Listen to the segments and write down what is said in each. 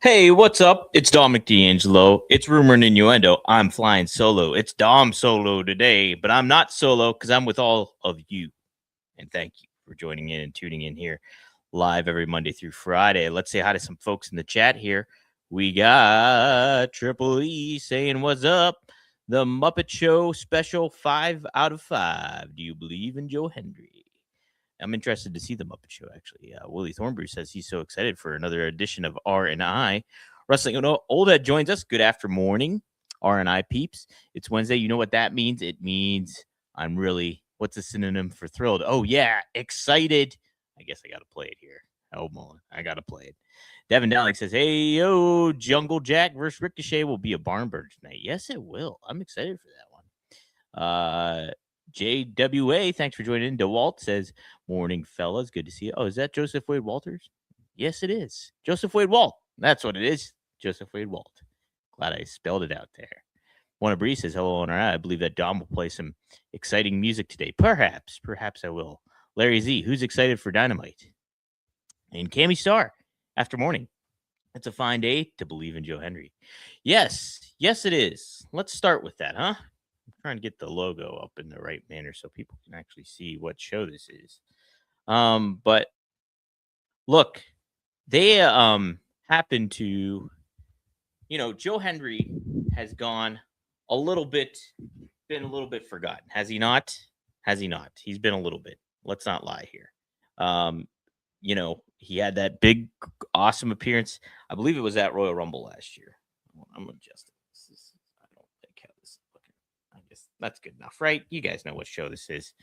Hey, what's up? It's Dominic D'Angelo. It's Rumor and Innuendo. I'm flying solo. It's Dom solo today, but I'm not solo because I'm with all of you. And thank you for joining in and tuning in here live every Monday through Friday. Let's say hi to some folks in the chat here. We got Triple E saying, "What's up? The Muppet Show special 5 out of 5. Do you believe in Joe Hendry?" I'm interested to see the Muppet Show, actually. Willie Thornbrew says he's so excited for another edition of R&I. Wrestling Old joins us. Good after morning, R&I peeps. It's Wednesday. You know what that means? It means I'm really, what's a synonym for thrilled? Oh, yeah, excited. I guess I got to play it here. Oh, Mullen, I got to play it. Devin Dowling says, "Hey, yo, Jungle Jack versus Ricochet will be a barn burner tonight." Yes, it will. I'm excited for that one. JWA, thanks for joining in. DeWalt says, "Morning, fellas. Good to see you." Oh, is that Joseph Wade Walters? Yes, it is. Joseph Wade Walt. That's what it is. Joseph Wade Walt. Glad I spelled it out there. Wanna Bree says, "Hello, on our I believe that Dom will play some exciting music today. Perhaps I will." Larry Z, who's excited for Dynamite? And Cammy Star, after morning. It's a fine day to believe in Joe Hendry. Yes, it is. Let's start with that, huh? I'm trying to get the logo up in the right manner so people can actually see what show this is. But look, they happen to, Joe Hendry has been a little bit forgotten, has he not? He's been a little bit. Let's not lie here. He had that big, awesome appearance. I believe it was at Royal Rumble last year. I'm adjusting. I don't think how this is looking. I guess that's good enough, right? You guys know what show this is.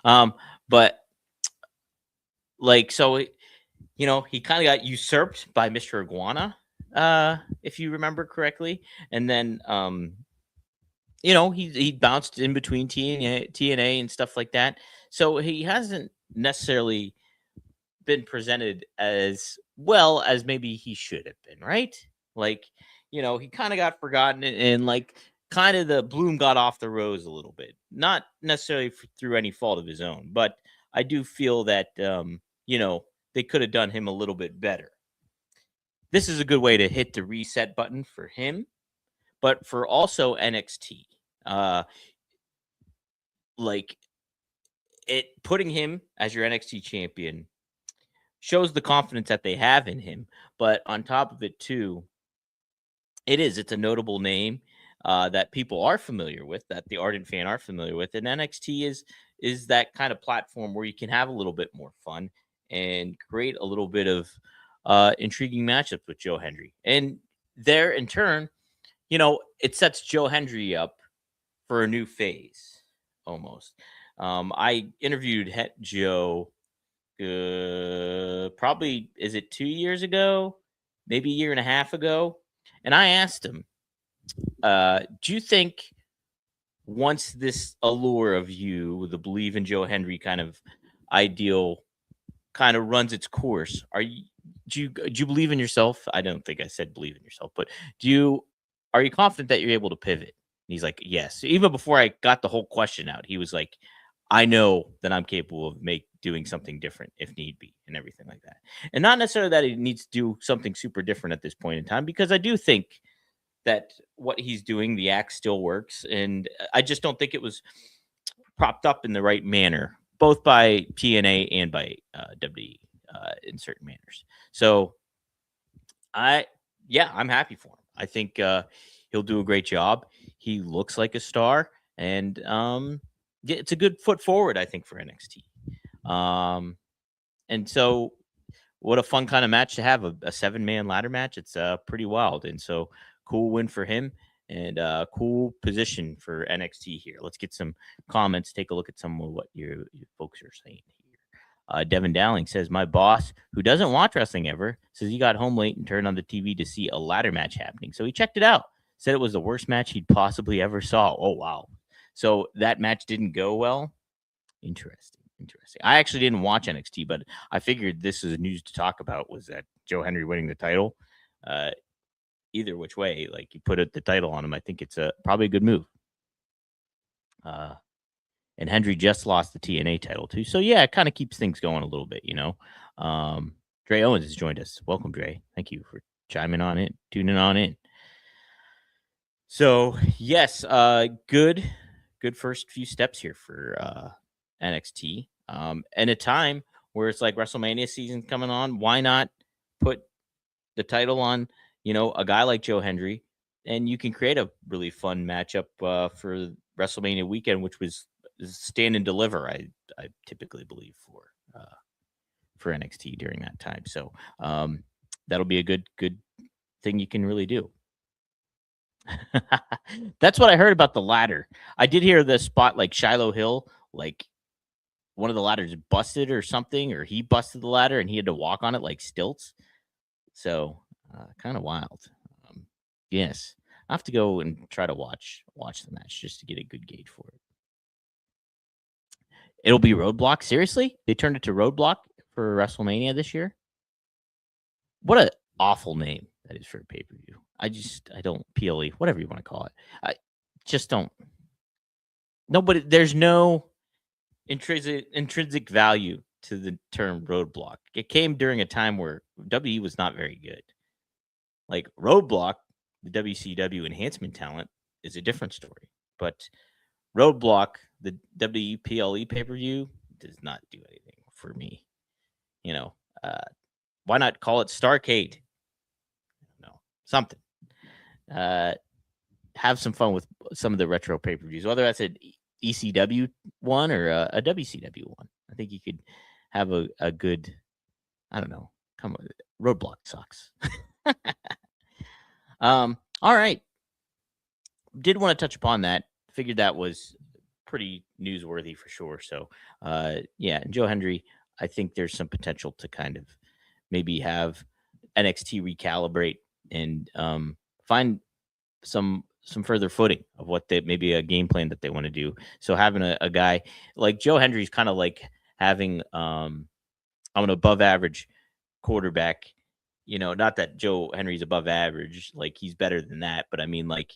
But so he kind of got usurped by Mr. Iguana, if you remember correctly, and then he bounced in between TNA and stuff like that. So he hasn't necessarily been presented as well as maybe he should have been, right? He kind of got forgotten and kind of the bloom got off the rose a little bit. Not necessarily through any fault of his own, but I do feel that they could have done him a little bit better. This is a good way to hit the reset button for him, but for also NXT. Putting him as your NXT champion shows the confidence that they have in him. But on top of it, too, it's a notable name that people are familiar with, that the ardent fan are familiar with. And NXT is that kind of platform where you can have a little bit more fun and create a little bit of intriguing matchups with Joe Hendry. And there, in turn, it sets Joe Hendry up for a new phase, almost. I interviewed Joe probably, is it 2 years ago, maybe a year and a half ago, and I asked him, do you think once this allure of the believe in Joe Hendry kind of ideal kind of runs its course, do you believe in yourself? I don't think I said believe in yourself, but are you confident that you're able to pivot? And he's like, yes. Even before I got the whole question out, he was like, I know that I'm capable of doing something different if need be and everything like that. And not necessarily that he needs to do something super different at this point in time, because I do think that what he's doing, the act still works. And I just don't think it was propped up in the right manner, both by TNA and by WWE in certain manners. So I'm happy for him. I think he'll do a great job. He looks like a star, and it's a good foot forward, I think, for NXT. And so what a fun kind of match to have, a 7-man ladder match. It's pretty wild. And so cool win for him, and cool position for NXT here. Let's get some comments. Take a look at some of what your folks are saying here. Devin Dowling says, "My boss, who doesn't watch wrestling ever, says he got home late and turned on the TV to see a ladder match happening. So he checked it out. Said it was the worst match he'd possibly ever saw." Oh, wow. So that match didn't go well. Interesting. I actually didn't watch NXT, but I figured this is news to talk about, was that Joe Hendry winning the title. Either which way, you put the title on him, I think it's probably a good move. And Hendry just lost the TNA title too. So yeah, it kind of keeps things going a little bit, Dre Owens has joined us. Welcome, Dre. Thank you for chiming on in, tuning on in. So yes, good first few steps here for NXT. And a time where it's like WrestleMania season coming on, why not put the title on, a guy like Joe Hendry, and you can create a really fun matchup for WrestleMania weekend, which was stand and deliver. I typically believe for NXT during that time. So that'll be a good thing you can really do. That's what I heard about the ladder. I did hear the spot like Shiloh Hill, like one of the ladders busted or something, or he busted the ladder and he had to walk on it like stilts. So kind of wild. Yes, I have to go and try to watch the match just to get a good gauge for it. It'll be Roadblock. Seriously, they turned it to Roadblock for WrestleMania this year. What a awful name that is for a pay per view. I don't PLE, whatever you want to call it. I just don't. Nobody. There's no intrinsic value to the term Roadblock. It came during a time where WWE was not very good. Like Roadblock, the WCW enhancement talent is a different story. But Roadblock, the WPLE pay per view, does not do anything for me. Why not call it Starcade? No, something. Have some fun with some of the retro pay per views, whether that's an ECW one or a WCW one. I think you could have a good, I don't know. Come on, Roadblock sucks. All right. Did want to touch upon that. Figured that was pretty newsworthy for sure. So, yeah, Joe Hendry, I think there's some potential to kind of maybe have NXT recalibrate and find some further footing of what they maybe a game plan that they want to do. So having a guy like Joe Hendry's kind of like having an above average quarterback. Not that Joe Henry's above average, like he's better than that, but I mean, like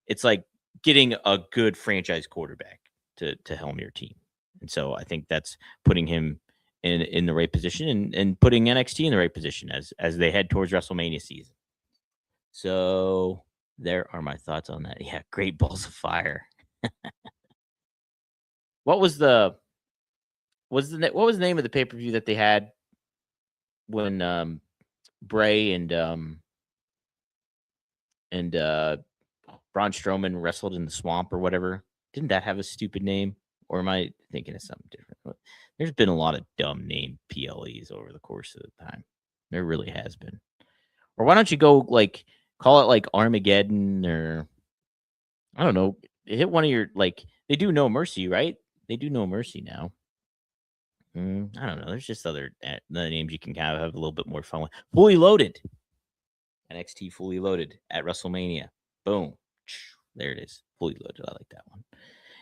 it's like getting a good franchise quarterback to helm your team. And so I think that's putting him in the right position and putting NXT in the right position as they head towards WrestleMania season. So there are my thoughts on that. Yeah, great balls of fire. What was the what was the name of the pay-per-view that they had when Bray and Braun Strowman wrestled in the swamp or whatever? Didn't that have a stupid name? Or am I thinking of something different? There's been a lot of dumb name PLEs over the course of the time. There really has been. Or why don't you go like call it like Armageddon or I don't know. Hit one of your like they do No Mercy, right? They do No Mercy now. I don't know. There's just other names you can kind of have a little bit more fun with. Fully Loaded. NXT Fully Loaded at WrestleMania. Boom. There it is. Fully Loaded. I like that one.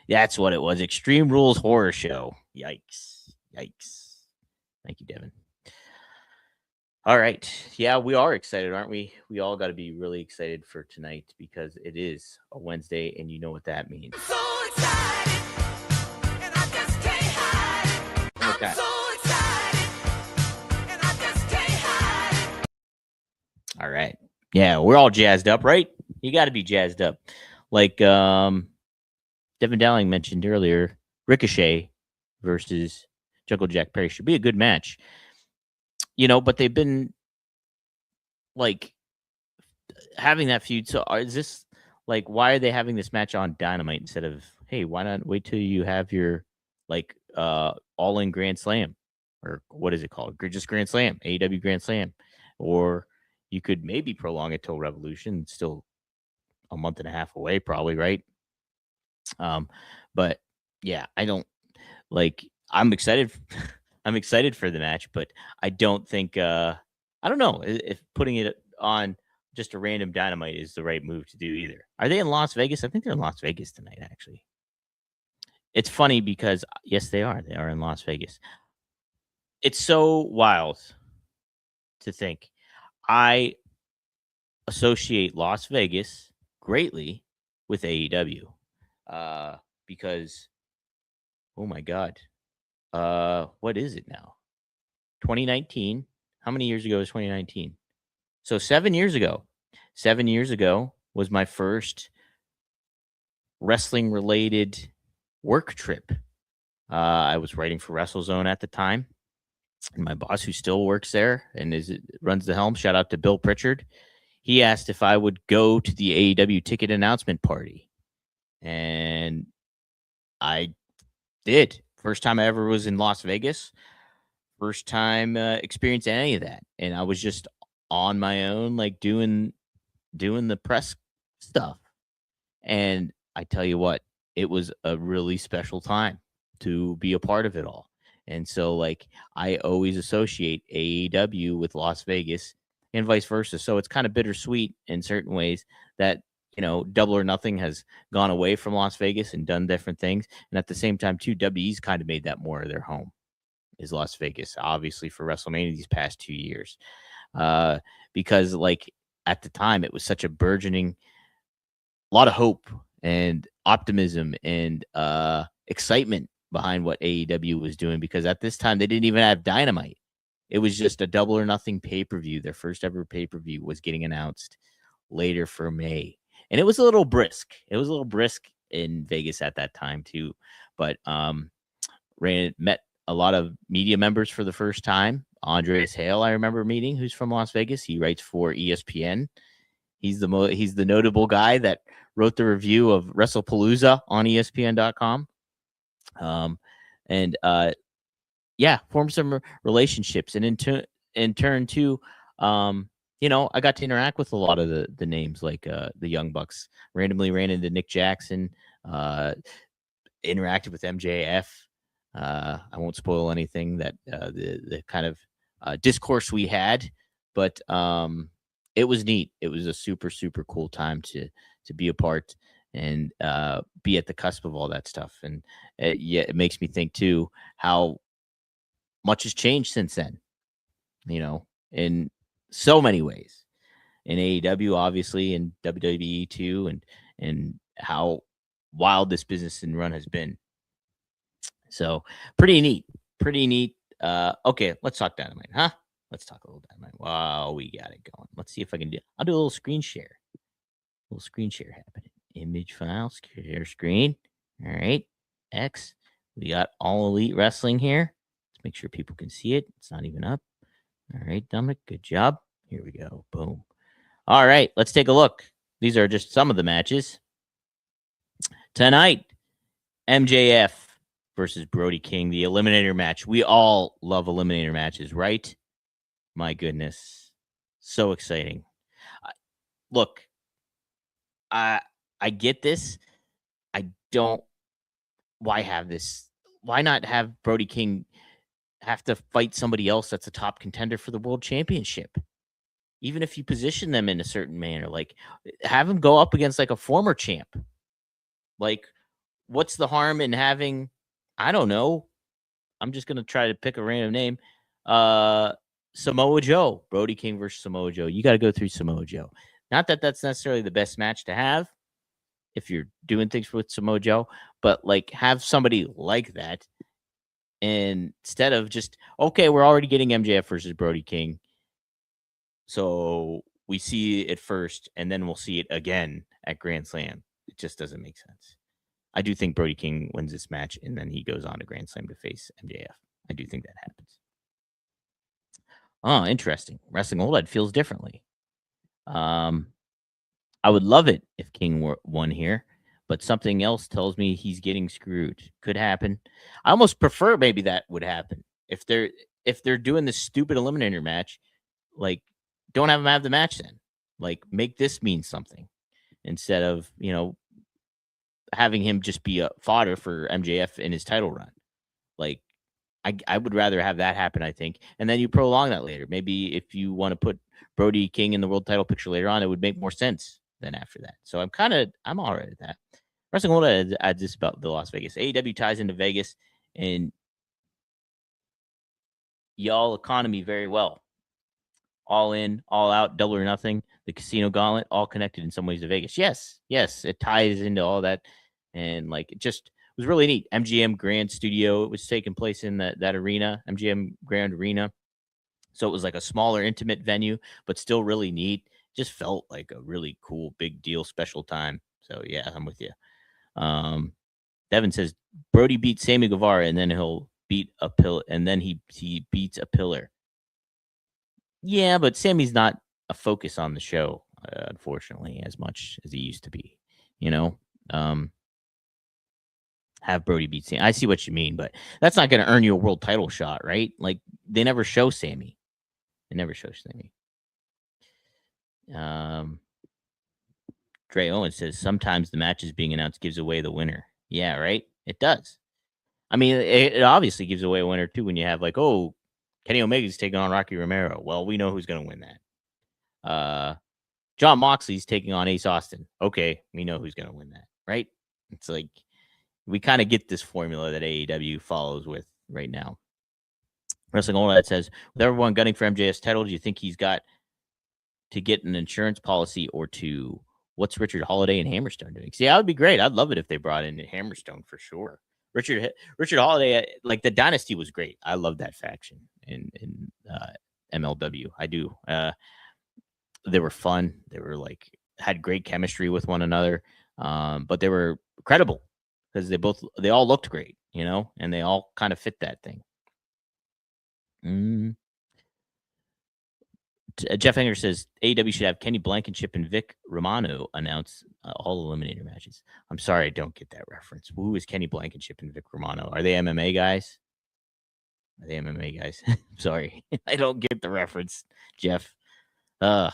That's what it was. Extreme Rules Horror Show. Yikes. Yikes. Thank you, Devin. All right. Yeah, we are excited, aren't we? We all got to be really excited for tonight because it is a Wednesday and you know what that means. I'm so excited, and I just can't hide it. Okay. I'm so excited, and I just can't hide it. All right. Yeah, we're all jazzed up, right? You got to be jazzed up. Like Devin Dowling mentioned earlier, Ricochet versus Jungle Jack Perry should be a good match. But they've been like having that feud. So is this like why are they having this match on Dynamite instead of hey, why not wait till you have your like all in Grand Slam or what is it called? Just Grand Slam, AEW Grand Slam. Or you could maybe prolong it till Revolution, still a month and a half away, probably, right? But yeah, I don't like I'm excited. I'm excited for the match, but I don't think I don't know if putting it on just a random Dynamite is the right move to do either. Are they in Las Vegas? I think they're in Las Vegas tonight, actually. It's funny because yes, they are. They are in Las Vegas. It's so wild to think. I associate Las Vegas greatly with AEW. Because oh my god. What is it now? 2019. How many years ago was 2019? So 7 years ago was my first wrestling related work trip. I was writing for WrestleZone at the time, and my boss, who still works there and runs the helm, shout out to Bill Pritchard. He asked if I would go to the AEW ticket announcement party, and I did. First time I ever was in Las Vegas. First time experienced any of that, and I was just on my own, like doing the press stuff. And I tell you what, it was a really special time to be a part of it all. And so, like, I always associate AEW with Las Vegas and vice versa. So it's kind of bittersweet in certain ways that, Double or Nothing has gone away from Las Vegas and done different things. And at the same time, too, WWE's kind of made that more of their home, is Las Vegas, obviously, for WrestleMania these past 2 years. Because, like, at the time, it was such a burgeoning, a lot of hope and optimism and excitement behind what AEW was doing, because at this time they didn't even have Dynamite. It was just a Double or Nothing pay-per-view. Their first ever pay-per-view was getting announced later for May. And it was a little brisk. It was a little brisk in Vegas at that time too. But met a lot of media members for the first time. Andreas Hale, I remember meeting, who's from Las Vegas. He writes for ESPN. He's the notable guy that wrote the review of WrestlePalooza on ESPN.com. Formed some relationships, and in turn too, I got to interact with a lot of the names, like the Young Bucks. Randomly ran into Nick Jackson, interacted with MJF. I won't spoil anything that the kind of discourse we had, but it was neat. It was a super, super cool time to be a part and be at the cusp of all that stuff. And it makes me think too how much has changed since then, in so many ways. In AEW, obviously, and WWE too, and how wild this business and run has been. So pretty neat. Okay, let's talk Dynamite, huh? Let's talk a little Dynamite. Wow, we got it going. Let's see if I can do. I'll do a little screen share. A little screen share happening. Image file, share screen. All right, X. We got All Elite Wrestling here. Let's make sure people can see it. It's not even up. All right, Dominic, good job. Here we go. Boom. All right, let's take a look. These are just some of the matches. Tonight, MJF versus Brody King, the Eliminator match. We all love Eliminator matches, right? My goodness. So exciting. Look, I get this. I don't. Why have this? Why not have Brody King have to fight somebody else that's a top contender for the world championship? Even if you position them in a certain manner, like have him go up against like a former champ. Like, what's the harm in having, I don't know, I'm just going to try to pick a random name. Samoa Joe, Brody King versus Samoa Joe. You got to go through Samoa Joe. Not that that's necessarily the best match to have if you're doing things with Samoa Joe, but like have somebody like that instead of just, okay, we're already getting MJF versus Brody King. So we see it first and then we'll see it again at Grand Slam. It just doesn't make sense. I do think Brody King wins this match and then he goes on to Grand Slam to face MJF. I do think that happens. Oh, interesting. Wrestling OLED feels differently. I would love it if King won here, but something else tells me he's getting screwed. Could happen. I almost prefer maybe that would happen. If they're doing this stupid eliminator match, like don't have him have the match then. Like make this mean something instead of, having him just be a fodder for MJF in his title run. Like I would rather have that happen, I think. And then you prolong that later. Maybe if you want to put Brody King in the world title picture later on, it would make more sense than after that. So I'm all right at that. Wrestling World adds this about the Las Vegas. AEW ties into Vegas and y'all economy very well. All in, all out, Double or Nothing, the Casino Gauntlet, all connected in some ways to Vegas. Yes, it ties into all that. And like it just was really neat. MGM Grand Studio, it was taking place in that arena, MGM Grand Arena. So it was like a smaller, intimate venue, but still really neat. Just felt like a really cool, big deal, special time. So yeah, I'm with you. Devin says Brody beats Sammy Guevara, and then he'll beat a pill, and then he beats a pillar. Yeah, but Sammy's not a focus on the show, unfortunately, as much as he used to be. You know, um, have Brody beat Sammy. I see what you mean, but that's not going to earn you a world title shot, right? Like they never show Sammy. They never show Sammy. Um, Dre Owen says sometimes the matches being announced gives away the winner. Yeah, right. It does. I mean, it obviously gives away a winner too when you have like, oh, Kenny Omega's taking on Rocky Romero. Well, we know who's going to win that. John Moxley's taking on Ace Austin. Okay, we know who's going to win that, right? It's like we kind of get this formula that AEW follows with right now. Wrestling All That says, with everyone gunning for MJF's title, do you think he's got to get an insurance policy or two? What's Richard Holiday and Hammerstone doing? See, that would be great. I'd love it if they brought in Hammerstone for sure. Richard Holiday, like the Dynasty was great. I love that faction in MLW. I do. They were fun. They were like had great chemistry with one another, but they were credible because they all looked great, and they all kind of fit that thing. Jeff Hanger says AEW should have Kenny Blankenship and Vic Romano announce all eliminator matches. I'm sorry, I don't get that reference. Who is Kenny Blankenship and Vic Romano? Are they MMA guys? Are they MMA guys? Sorry, I don't get the reference, Jeff. But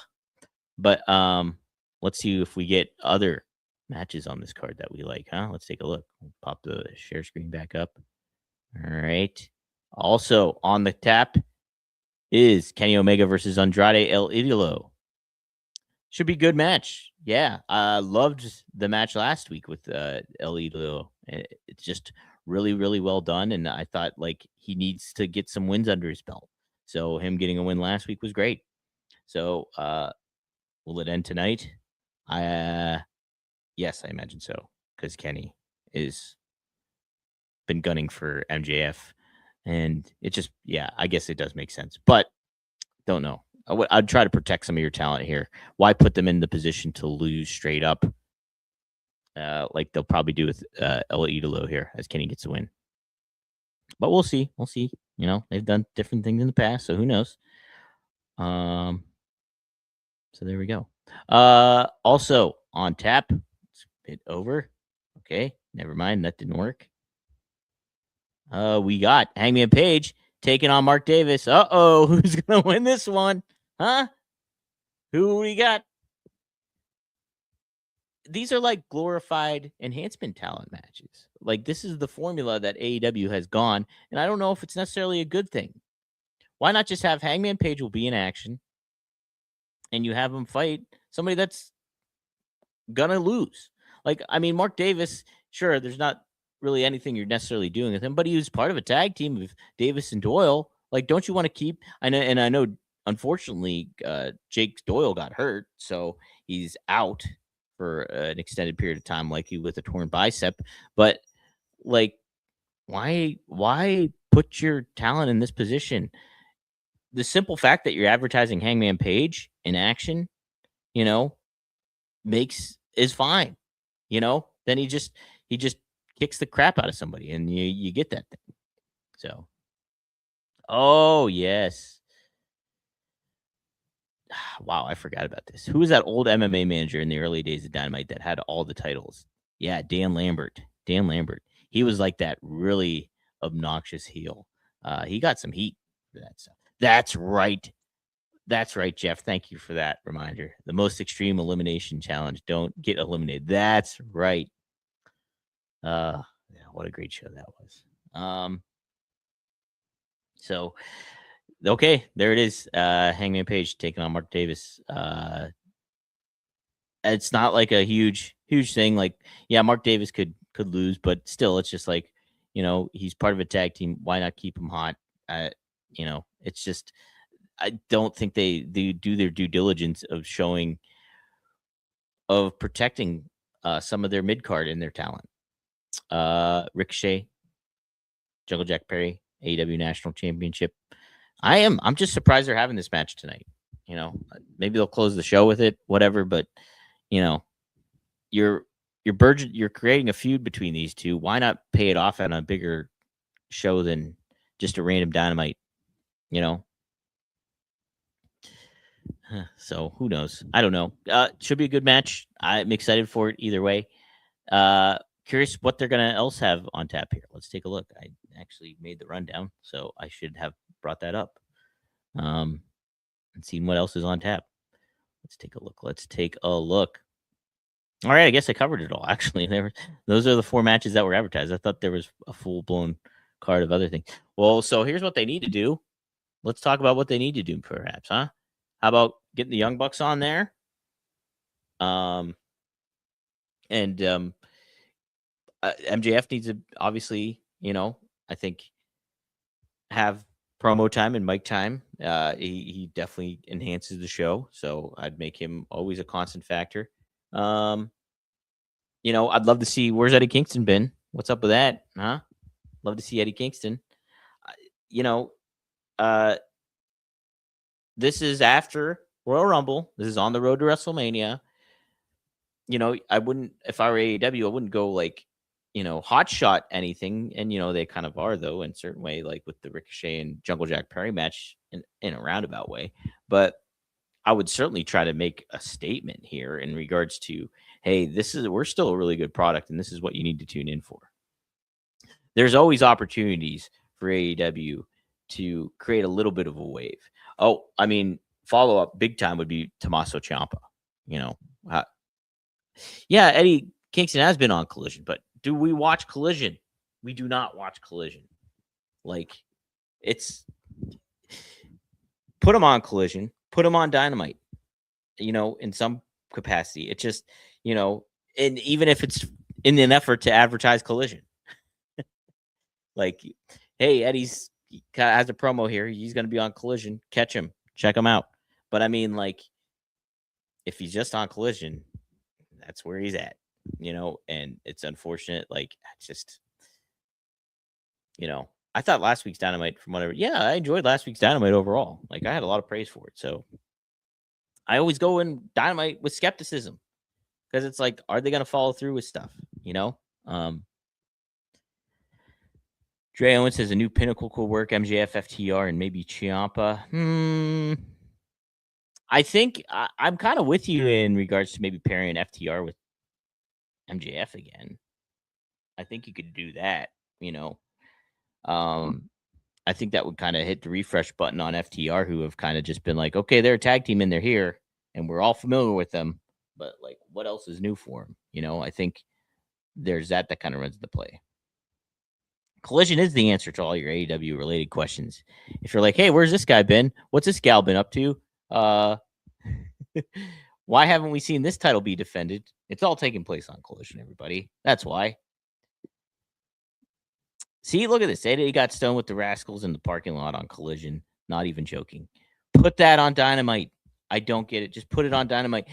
let's see if we get other matches on this card that we like, huh? Let's take a look. We'll pop the share screen back up. All right. Also on the tap is Kenny Omega versus Andrade El Idolo. Should be a good match. Yeah, I loved the match last week with El Idolo. It's just really, really well done, and I thought like he needs to get some wins under his belt. So him getting a win last week was great. So will it end tonight? Yes, I imagine so, because Kenny is been gunning for MJF, and it just I guess it does make sense, but don't know. I'd try to protect some of your talent here. Why put them in the position to lose straight up? Like they'll probably do with El Idolo here as Kenny gets a win. But we'll see. We'll see. They've done different things in the past, so who knows? So there we go. Also on tap, it's a bit over. Okay, never mind. That didn't work. We got Hangman Page taking on Mark Davis. Uh-oh, who's gonna win this one? Huh? Who we got? These are like glorified enhancement talent matches. Like this is the formula that AEW has gone, and I don't know if it's necessarily a good thing. Why not just have Hangman Page will be in action, and you have him fight somebody that's gonna lose? Like, I mean, Mark Davis, sure, there's not really anything you're necessarily doing with him, but he was part of a tag team of Davis and Doyle. Like, don't you want to keep? I know, unfortunately, Jake Doyle got hurt, so he's out for an extended period of time, likely with a torn bicep. But like, why put your talent in this position? The simple fact that you're advertising Hangman Page in action, is fine. Then he just kicks the crap out of somebody, and you get that thing. So, oh yes. Wow, I forgot about this. Who was that old MMA manager in the early days of Dynamite that had all the titles? Yeah, Dan Lambert. Dan Lambert. He was like that really obnoxious heel. He got some heat for that stuff. That's right. That's right, Jeff. Thank you for that reminder. The most extreme elimination challenge. Don't get eliminated. That's right. Yeah, what a great show that was. So okay, there it is. Hangman Page taking on Mark Davis. It's not like a huge thing. Like, yeah, Mark Davis could lose, but still, it's just like, he's part of a tag team. Why not keep him hot? It's just, I don't think they do their due diligence of protecting some of their mid card and their talent. Ricochet, Jungle Jack Perry, AEW National Championship. I'm just surprised they're having this match tonight. Maybe they'll close the show with it, whatever. But you're you're creating a feud between these two. Why not pay it off on a bigger show than just a random Dynamite? So who knows? I don't know. Should be a good match. I'm excited for it either way. Curious what they're gonna else have on tap here. Let's take a look. I actually made the rundown, so I should have brought that up. And seen what else is on tap. Let's take a look. All right, I guess I covered it all. Actually, those are the 4 matches that were advertised. I thought there was a full blown card of other things. Well, so here's what they need to do. Let's talk about what they need to do, perhaps, huh? How about getting the Young Bucks on there? MJF needs to obviously, I think have promo time and mic time. He definitely enhances the show, so I'd make him always a constant factor. I'd love to see where's Eddie Kingston been. What's up with that, huh? Love to see Eddie Kingston. This is after Royal Rumble. This is on the road to WrestleMania. I wouldn't, if I were AEW, I wouldn't go like, hot shot anything. And, they kind of are, though, in a certain way, like with the Ricochet and Jungle Jack Perry match in a roundabout way. But I would certainly try to make a statement here in regards to, hey, we're still a really good product, and this is what you need to tune in for. There's always opportunities for AEW to create a little bit of a wave. Oh, I mean, follow up big time would be Tommaso Ciampa. Yeah, Eddie Kingston has been on Collision, but do we watch Collision? We do not watch Collision. Like, it's put him on Collision, put him on Dynamite, in some capacity. It just, and even if it's in an effort to advertise Collision, like, hey, Eddie's has a promo here. He's going to be on Collision. Catch him. Check him out. But I mean, like, if he's just on Collision, that's where he's at, and it's unfortunate. Like, just, I thought last week's Dynamite, from whatever. Yeah, I enjoyed last week's Dynamite overall. Like, I had a lot of praise for it. So I always go in Dynamite with skepticism because it's like, are they going to follow through with stuff? Dre Owens says a new Pinnacle could work, MJF, FTR, and maybe Ciampa. I think I'm kind of with you in regards to maybe pairing FTR with MJF again. I think you could do that, I think that would kind of hit the refresh button on FTR, who have kind of just been like, okay, they're a tag team and they're here and we're all familiar with them, but like, what else is new for them? I think there's that kind of runs the play. Collision is the answer to all your AEW related questions. If you're like, hey, where's this guy been? What's this gal been up to? Why haven't we seen this title be defended? It's all taking place on Collision, everybody. That's why. See, look at this. Eddie got stoned with the Rascals in the parking lot on Collision. Not even joking. Put that on Dynamite. I don't get it. Just put it on Dynamite.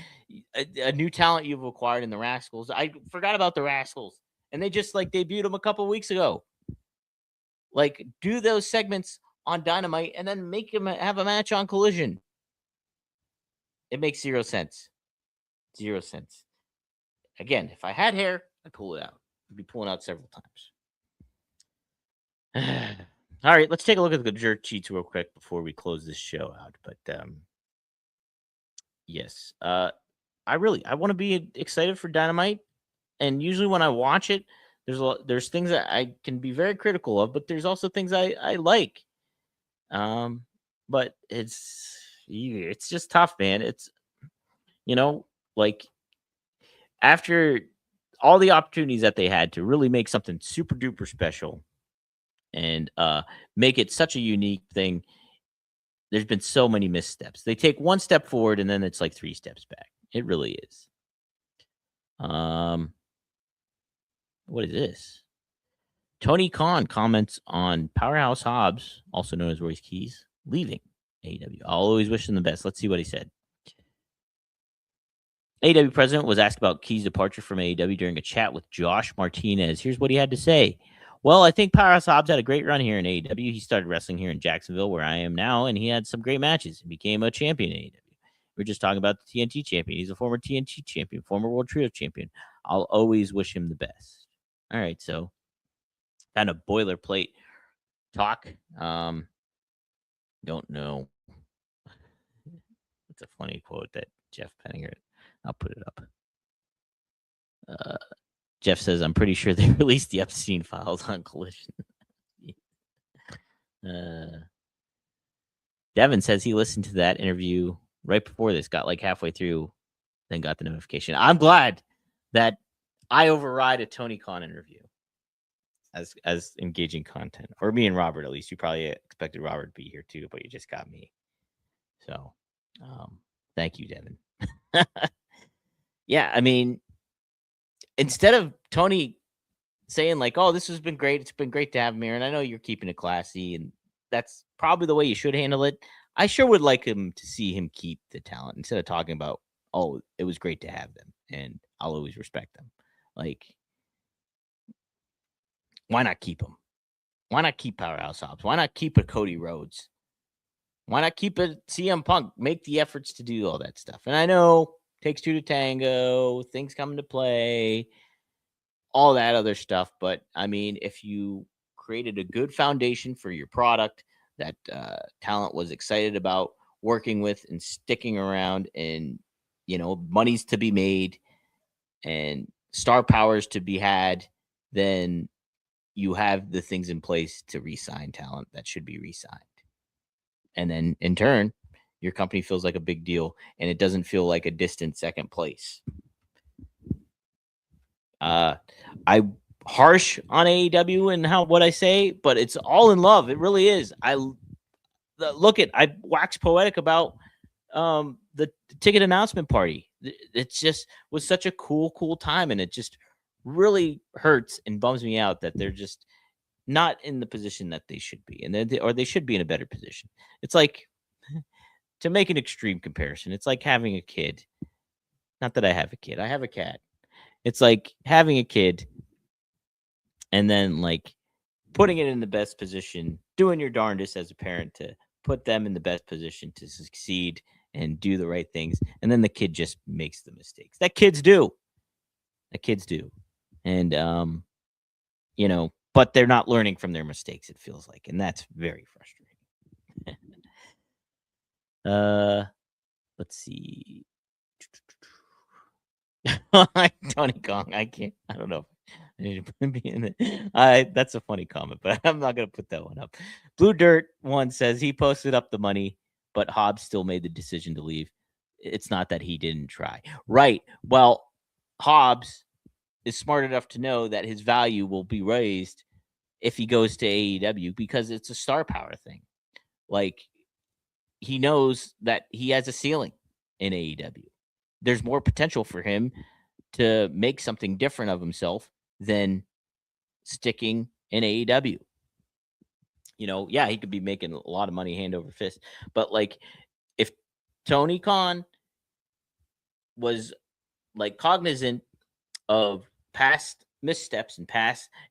A new talent you've acquired in the Rascals. I forgot about the Rascals. And they just debuted them a couple of weeks ago. Like, do those segments on Dynamite and then make them have a match on Collision. It makes 0 sense. 0 sense. Again, if I had hair, I'd pull it out. I'd be pulling out several times. All right, let's take a look at the jerk cheats real quick before we close this show out. But yes, I want to be excited for Dynamite. And usually when I watch it, there's things that I can be very critical of, but there's also things I like. But it's just tough, man. It's, after all the opportunities that they had to really make something super duper special and make it such a unique thing, there's been so many missteps. They take one step forward and then it's like 3 steps back. It really is. What is this? Tony Khan comments on Powerhouse Hobbs, also known as Royce Keys, leaving AEW. I'll always wish him the best. Let's see what he said. AEW president was asked about Keys' departure from AEW during a chat with Josh Martinez. Here's what he had to say. Well, I think Powerhouse Hobbs had a great run here in AEW. He started wrestling here in Jacksonville, where I am now, and he had some great matches and became a champion in AEW. We're just talking about the TNT champion. He's a former TNT champion, former World Trio champion. I'll always wish him the best. All right, so kind of boilerplate talk. Don't know. It's a funny quote that Jeff Penninger. I'll put it up. Jeff says, "I'm pretty sure they released the Epstein files on Collision." Devin says he listened to that interview right before this, got like halfway through, then got the notification. I'm glad that I override a Tony Khan interview as engaging content, or me and Robert. At least you probably expected Robert to be here too, but you just got me. So, thank you, Devin. Yeah, I mean, instead of Tony saying like, "Oh, this has been great. It's been great to have him here," and I know you're keeping it classy, and that's probably the way you should handle it. I sure would like him to see him keep the talent instead of talking about, "Oh, it was great to have them, and I'll always respect them." Like, why not keep them? Why not keep Powerhouse Hobbs? Why not keep a Cody Rhodes? Why not keep a CM Punk? Make the efforts to do all that stuff. And I know takes two to tango, things come into play, all that other stuff. But I mean, if you created a good foundation for your product that talent was excited about working with and sticking around, and money's to be made and star powers to be had, then you have the things in place to re-sign talent that should be re-signed. And then in turn, your company feels like a big deal and it doesn't feel like a distant second place. I harsh on AEW and what I say, but it's all in love. It really is. I wax poetic about the ticket announcement party. It just was such a cool time, and it just really hurts and bums me out that they're just not in the position that they should be, and they should be in a better position. It's like, to make an extreme comparison, it's like having a kid. Not that I have a kid, I have a cat. It's like having a kid and then like putting it in the best position, doing your darndest as a parent to put them in the best position to succeed and do the right things. And then the kid just makes the mistakes that kids do. And, but they're not learning from their mistakes, it feels like. And that's very frustrating. Let's see. Tony Kong. I don't know. That's a funny comment, but I'm not gonna put that one up. Blue Dirt one says he posted up the money, but Hobbs still made the decision to leave. It's not that he didn't try. Right. Well, Hobbs is smart enough to know that his value will be raised if he goes to AEW because it's a star power thing. Like, he knows that he has a ceiling in AEW. There's more potential for him to make something different of himself than sticking in AEW. Yeah, he could be making a lot of money hand over fist, but like, if Tony Khan was like cognizant of past missteps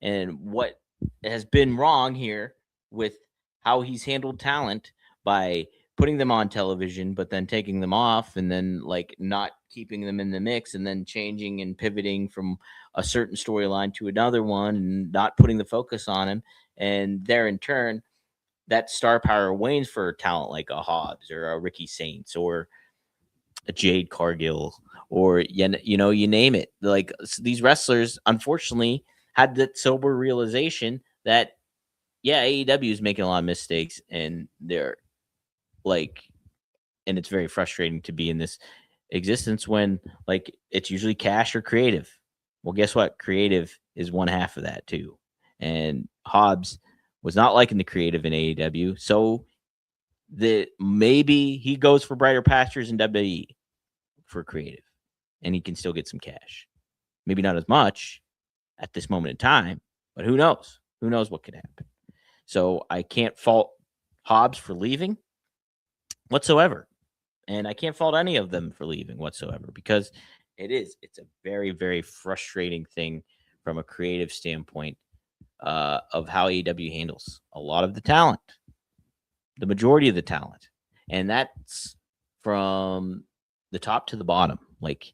and what has been wrong here with how he's handled talent by putting them on television, but then taking them off, and then like not keeping them in the mix, and then changing and pivoting from a certain storyline to another one, and not putting the focus on him. And there, in turn, that star power wanes for talent like a Hobbs or a Ricky Saints or a Jade Cargill, or you name it. Like, these wrestlers, unfortunately, had that sober realization that AEW is making a lot of mistakes, and they're like, and it's very frustrating to be in this existence when like it's usually cash or creative. Well, guess what? Creative is one half of that too. And Hobbs was not liking the creative in AEW, so that maybe he goes for brighter pastures in WWE for creative, and he can still get some cash. Maybe not as much at this moment in time, but who knows? Who knows what could happen? So I can't fault Hobbs for leaving whatsoever. And I can't fault any of them for leaving whatsoever, because it's a very, very frustrating thing from a creative standpoint of how AEW handles a lot of the talent, the majority of the talent, and that's from the top to the bottom. Like,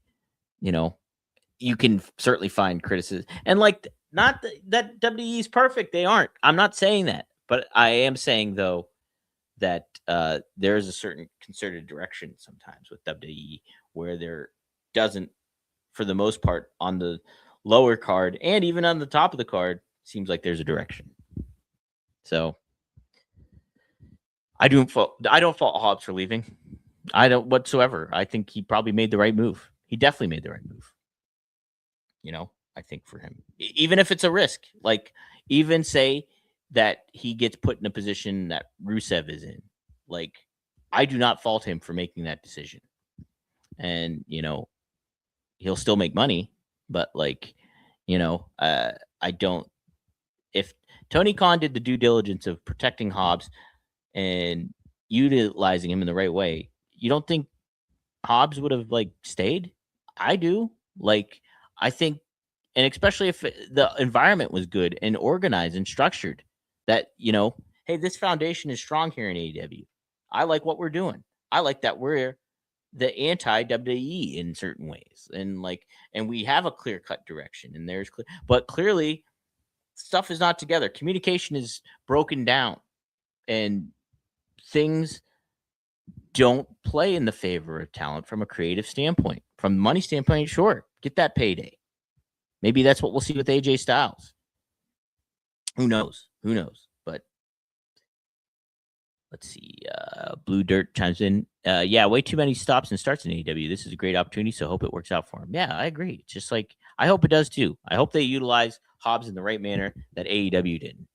you can certainly find criticism, and like, not that WWE is perfect. They aren't. I'm not saying that, but I am saying though that there is a certain concerted direction sometimes with WWE where there doesn't, for the most part, on the lower card and even on the top of the card, seems like there's a direction. So I don't fault Hobbs for leaving. I don't whatsoever. I think he probably made the right move. He definitely made the right move. I think for him, even if it's a risk, like even say that he gets put in a position that Rusev is in, like I do not fault him for making that decision. And, he'll still make money, but like, I don't, if Tony Khan did the due diligence of protecting Hobbs and utilizing him in the right way, you don't think Hobbs would have like stayed? I do. Like, I think, and especially if the environment was good and organized and structured, that, hey, this foundation is strong here in AEW. I like what we're doing. I like that we're the anti WWE in certain ways, and we have a clear cut direction, and there's clear, but clearly stuff is not together. Communication is broken down, and things don't play in the favor of talent from a creative standpoint. From a money standpoint, sure, get that payday. Maybe that's what we'll see with AJ Styles. Who knows? But let's see. Blue Dirt chimes in. Yeah, way too many stops and starts in AEW. This is a great opportunity, so hope it works out for him. Yeah, I agree. It's just like, I hope it does too. I hope they utilize Hobbs in the right manner that AEW didn't.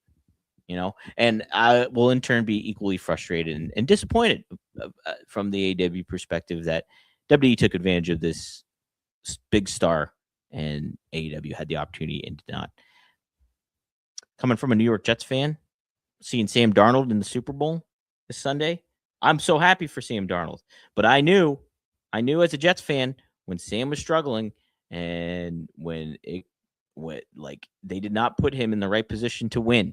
And I will in turn be equally frustrated and disappointed from the AEW perspective that WWE took advantage of this big star and AEW had the opportunity and did not. Coming from a New York Jets fan, seeing Sam Darnold in the Super Bowl this Sunday, I'm so happy for Sam Darnold. But I knew as a Jets fan, when Sam was struggling and when they did not put him in the right position to win,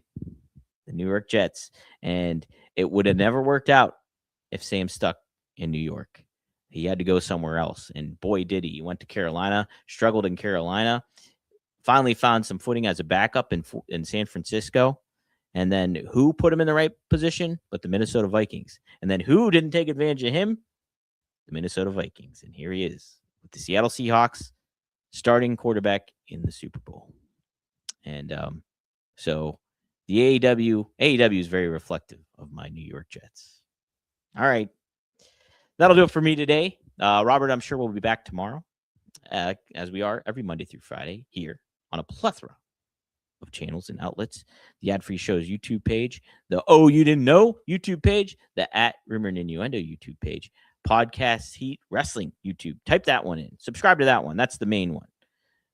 the New York Jets, and it would have never worked out if Sam stuck in New York. He had to go somewhere else, and boy, did he. He went to Carolina, struggled in Carolina, finally found some footing as a backup in San Francisco, and then who put him in the right position but the Minnesota Vikings? And then who didn't take advantage of him? The Minnesota Vikings. And here he is with the Seattle Seahawks, starting quarterback in the Super Bowl. And so the AEW is very reflective of my New York Jets. All right. That'll do it for me today. Robert, I'm sure we'll be back tomorrow, as we are every Monday through Friday here on a plethora of channels and outlets. The Ad Free Show's YouTube page, the Oh You Didn't Know YouTube page, the at Rumor and Innuendo YouTube page, Podcast Heat Wrestling YouTube. Type that one in. Subscribe to that one. That's the main one.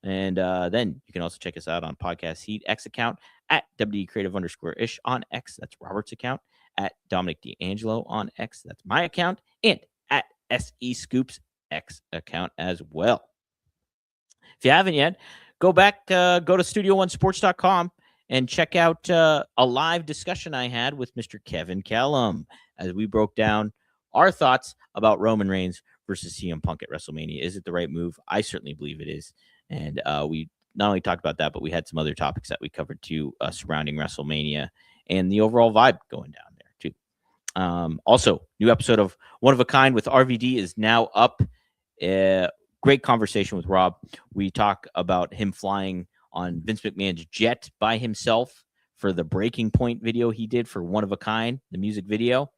And then you can also check us out on Podcast Heat X account at WDCreative_ish on X. That's Robert's account. At Dominic D'Angelo on X. That's my account. And at SE Scoops X account as well. If you haven't yet, go back, go to studio1sports.com and check out a live discussion I had with Mr. Kevin Callum as we broke down our thoughts about Roman Reigns versus CM Punk at WrestleMania. Is it the right move? I certainly believe it is. And we not only talked about that, but we had some other topics that we covered too, surrounding WrestleMania and the overall vibe going down there too. Also, new episode of One of a Kind with RVD is now up. Great conversation with Rob. We talk about him flying on Vince McMahon's jet by himself for the Breaking Point video he did for One of a Kind, the music video.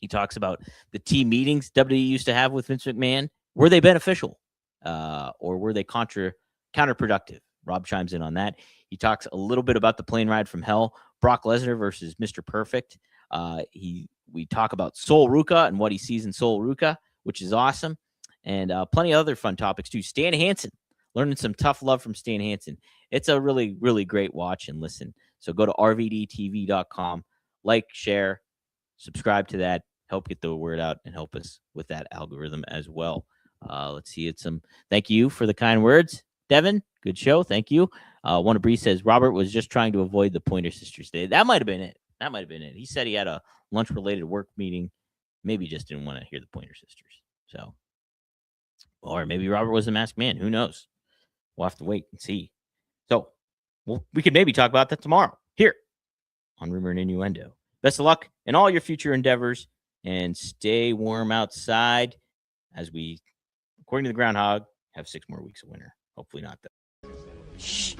He talks about the team meetings WWE used to have with Vince McMahon. Were they beneficial or were they counterproductive? Rob chimes in on that. He talks a little bit about the plane ride from hell, Brock Lesnar versus Mr. Perfect. We talk about Sol Ruka and what he sees in Sol Ruka, which is awesome. And plenty of other fun topics too. Stan Hansen, learning some tough love from Stan Hansen. It's a really, really great watch and listen. So go to rvdtv.com, like, share, subscribe to that, help get the word out, and help us with that algorithm as well. Let's see. Thank you for the kind words. Devin, good show. Thank you. One of Bree says Robert was just trying to avoid the Pointer Sisters Day. That might have been it. He said he had a lunch-related work meeting. Maybe just didn't want to hear the Pointer Sisters. So, or maybe Robert was the masked man. Who knows? We'll have to wait and see. So, we could maybe talk about that tomorrow here on Rumor and Innuendo. Best of luck in all your future endeavors, and stay warm outside as we, according to the groundhog, have 6 more weeks of winter. Hopefully not that. Shh.